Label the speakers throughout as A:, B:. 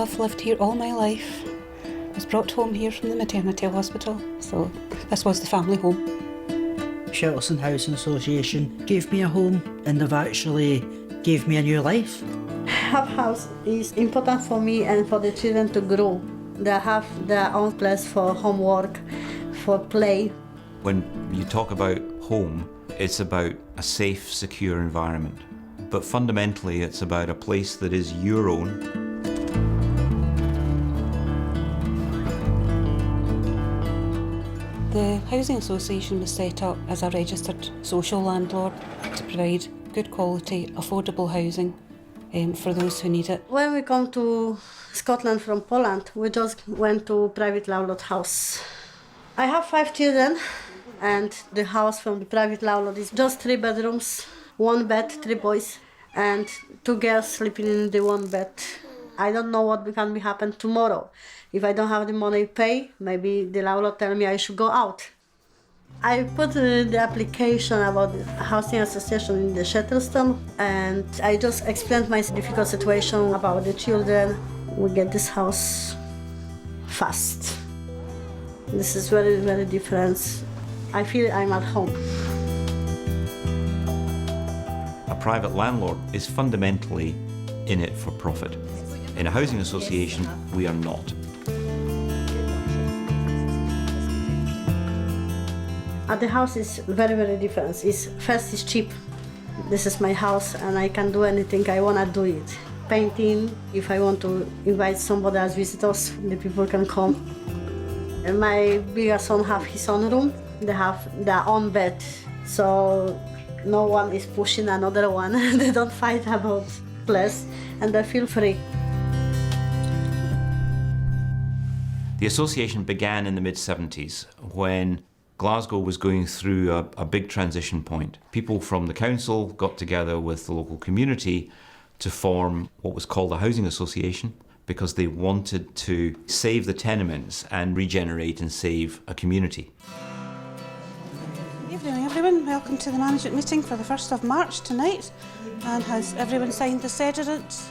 A: I've lived here all my life. I was brought home here from the maternity hospital, so this was the family home.
B: Shettleston Housing Association gave me a home, and they've actually gave me a new life.
C: Have house is important for me and for the children to grow. They have their own place for homework, for play.
D: When you talk about home, it's about a safe, secure environment. But fundamentally, it's about a place that is your own.
A: The Housing Association was set up as a registered social landlord to provide good quality, affordable housing for those who need it.
C: When we come to Scotland from Poland, we just went to private landlord house. I have 5 children, and the house from the private landlord is just 3 bedrooms, 1 bed, 3 boys, and 2 girls sleeping in the 1 bed. I don't know what can happen tomorrow. If I don't have the money to pay, maybe the landlord tell me I should go out. I put the application about the housing association in the Shettleston, and I just explained my difficult situation about the children. We get this house fast. This is very, very different. I feel I'm at home.
D: A private landlord is fundamentally in it for profit. In a housing association, we are not.
C: The house is very, very different. First, it's cheap. This is my house, and I can do anything I want to do it. Painting, if I want to invite somebody as visitors, the people can come. And my bigger son have his own room. They have their own bed, so no one is pushing another one. They don't fight about place, and they feel free.
D: The association began in the mid-70s when Glasgow was going through a big transition point. People from the council got together with the local community to form what was called a housing association because they wanted to save the tenements and regenerate and save a community.
A: Good evening everyone, welcome to the management meeting for the 1st of March tonight. And has everyone signed the sediment?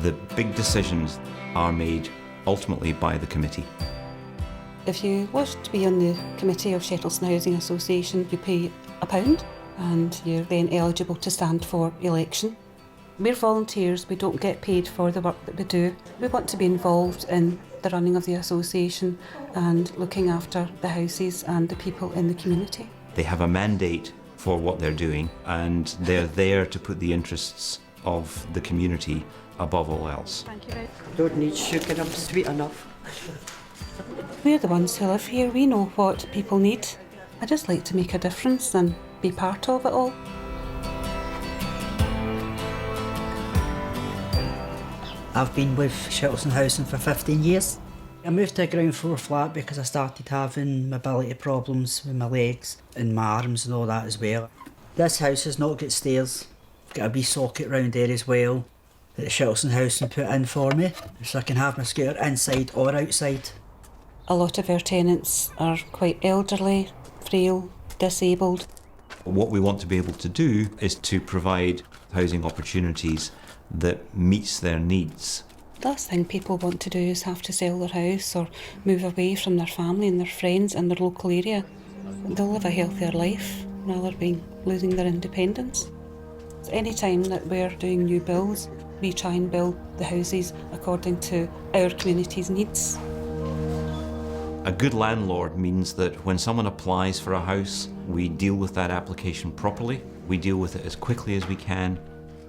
D: The big decisions are made ultimately by the committee.
A: If you wish to be on the committee of Shettleston Housing Association, you pay £1 and you're then eligible to stand for election. We're volunteers, we don't get paid for the work that we do. We want to be involved in the running of the association and looking after the houses and the people in the community.
D: They have a mandate for what they're doing, and they're there to put the interests of the community above all else.
A: Thank you very much.
E: Don't need sugar, I'm sweet enough.
A: We're the ones who live here, we know what people need. I just like to make a difference and be part of it all.
B: I've been with Shettleston Housing for 15 years. I moved to a ground floor flat because I started having mobility problems with my legs and my arms and all that as well. This house has not got stairs. Got a wee socket round there as well that the Shettleston Housing put in for me, so I can have my scooter inside or outside.
A: A lot of our tenants are quite elderly, frail, disabled.
D: What we want to be able to do is to provide housing opportunities that meets their needs.
A: The last thing people want to do is have to sell their house or move away from their family and their friends in their local area. They'll live a healthier life rather than losing their independence. So any time that we're doing new builds, we try and build the houses according to our community's needs.
D: A good landlord means that when someone applies for a house, we deal with that application properly. We deal with it as quickly as we can.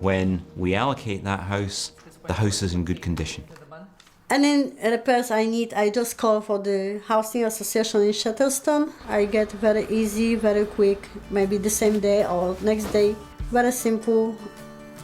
D: When we allocate that house, the house is in good condition.
C: Any repairs I need, I just call for the housing association in Shettleston. I get very easy, very quick, maybe the same day or next day. Very simple,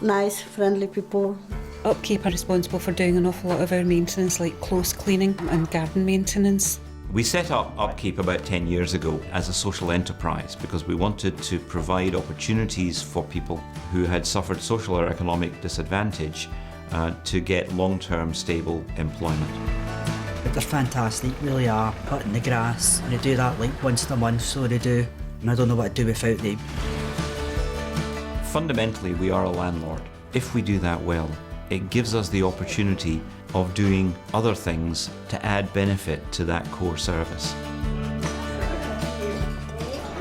C: nice, friendly people.
A: Upkeep are responsible for doing an awful lot of our maintenance, like close cleaning and garden maintenance.
D: We set up Upkeep about 10 years ago as a social enterprise because we wanted to provide opportunities for people who had suffered social or economic disadvantage to get long-term stable employment.
B: But they're fantastic, really are, cutting the grass, and they do that like once a month, so they do, and I don't know what to do without them.
D: Fundamentally, we are a landlord. If we do that well, it gives us the opportunity of doing other things to add benefit to that core service.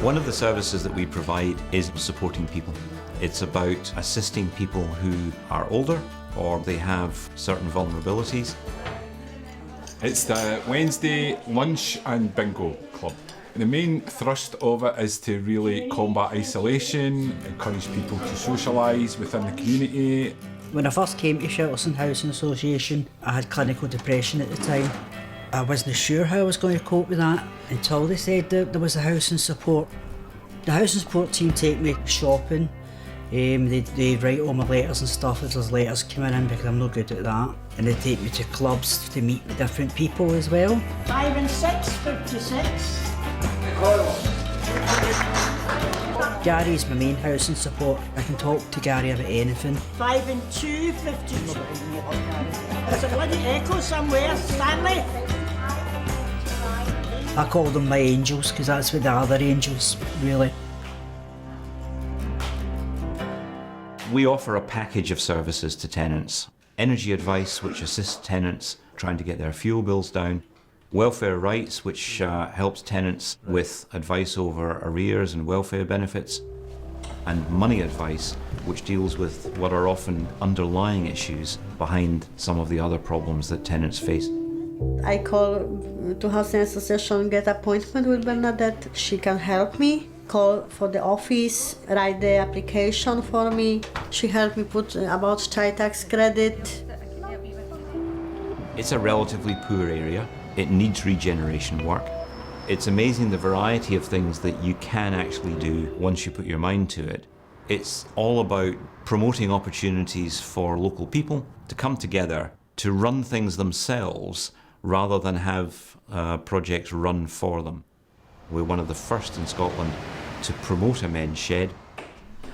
D: One of the services that we provide is supporting people. It's about assisting people who are older or they have certain vulnerabilities.
F: It's the Wednesday lunch and bingo club. The main thrust of it is to really combat isolation, encourage people to socialise within the community.
B: When I first came to Shettleston Housing Association, I had clinical depression at the time. I wasn't sure how I was going to cope with that until they said that there was a housing support. The housing support team take me shopping. They write all my letters and stuff if there's letters coming in because I'm no good at that. And they take me to clubs to meet different people as well.
G: 5 and 6, 56.
B: Gary's my main housing support. I can talk to Gary about anything.
G: 5 and 2, 52. There's a bloody echo somewhere, Stanley.
B: I call them my angels because that's what they are, they're angels, really.
D: We offer a package of services to tenants. Energy advice, which assists tenants trying to get their fuel bills down. Welfare rights, which helps tenants with advice over arrears and welfare benefits. And money advice, which deals with what are often underlying issues behind some of the other problems that tenants face.
C: I call to Housing Association, get appointment with Bernadette. She can help me. Call for the office, write the application for me. She helped me put about child tax credit.
D: It's a relatively poor area. It needs regeneration work. It's amazing the variety of things that you can actually do once you put your mind to it. It's all about promoting opportunities for local people to come together to run things themselves rather than have projects run for them. We're one of the first in Scotland to promote a men's shed.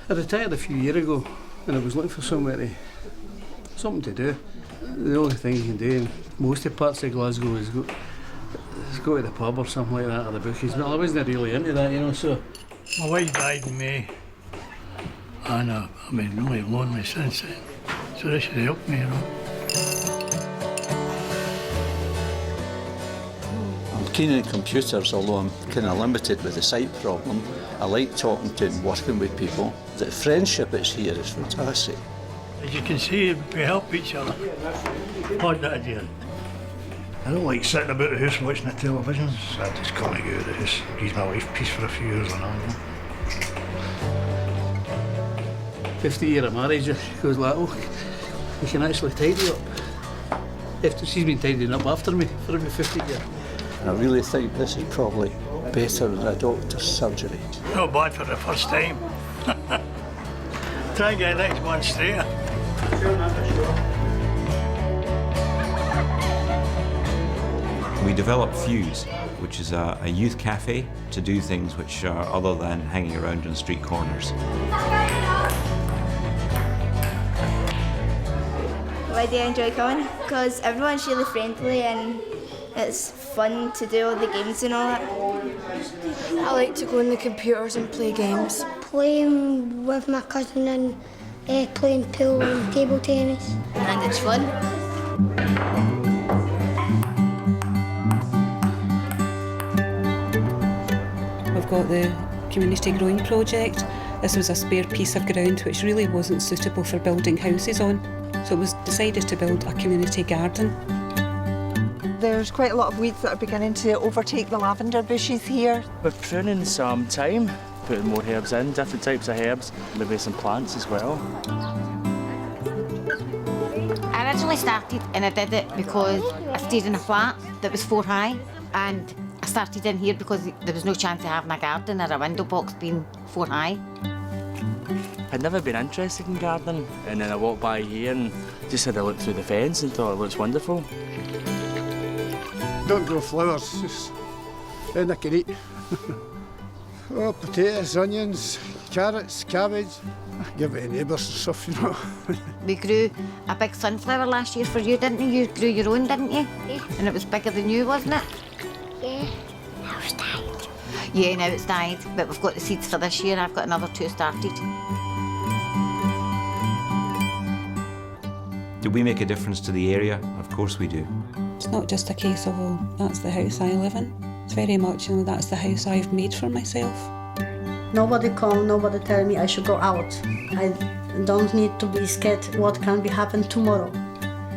H: I retired a few years ago and I was looking for something to do. The only thing you can do in most of the parts of Glasgow is go to the pub or something like that, or the bookies. But I wasn't really into that, you know, so.
I: My wife died in May and I've been really lonely since then. So this should help me, you know.
J: I'm keen on computers, although I'm kind of limited with the sight problem. I like talking to and working with people. The friendship that's here is fantastic.
I: As you can see, we help each other. Hard that idea. I don't like sitting about the house watching the television, so I just can't get out of the house. Leave my wife peace for a few years and all.
H: 50 years of marriage, she goes like, oh, you can actually tidy up. After she's been tidying up after me for about 50 years.
J: And I really think this is probably better than a doctor's surgery.
I: Not bad for the first time. Try and get the next one straight.
D: We developed Fuse, which is a youth cafe to do things which are other than hanging around on street corners.
K: Why do I enjoy coming? Because everyone's really friendly and it's fun to do all the games and all that.
L: I like to go on the computers and play games.
M: Playing with my cousin and playing pool and table tennis.
K: And it's fun.
A: We've got the community growing project. This was a spare piece of ground which really wasn't suitable for building houses on. So it was decided to build a community garden.
N: There's quite a lot of weeds that are beginning to overtake the lavender bushes here.
O: We're pruning some thyme, putting more herbs in, different types of herbs, maybe some plants as well.
P: I originally started and I did it because I stayed in a flat that was 4 high, and I started in here because there was no chance of having a garden or a window box being 4 high.
O: I'd never been interested in gardening, and then I walked by here and just had a look through the fence and thought it looks wonderful.
Q: Don't grow flowers, just anything I can eat. Oh, potatoes, onions, carrots, cabbage. Give it to neighbours and stuff, you know.
P: We grew a big sunflower last year for you, didn't you? You grew your own, didn't you?
M: Yeah.
P: And it was bigger than you, wasn't it?
M: Yeah, now it's died.
P: Yeah, now it's died, but we've got the seeds for this year. I've got another 2 started.
D: Do we make a difference to the area? Of course we do.
A: It's not just a case of, oh, that's the house I live in. It's very much, you know, that's the house I've made for myself.
C: Nobody come, nobody tell me I should go out. I don't need to be scared what can be happen tomorrow.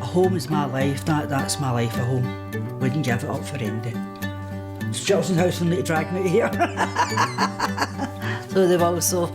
B: A home is my life, that's my life, a home. Wouldn't give it up for anything. Shettleston House will need to drag me here. So they've also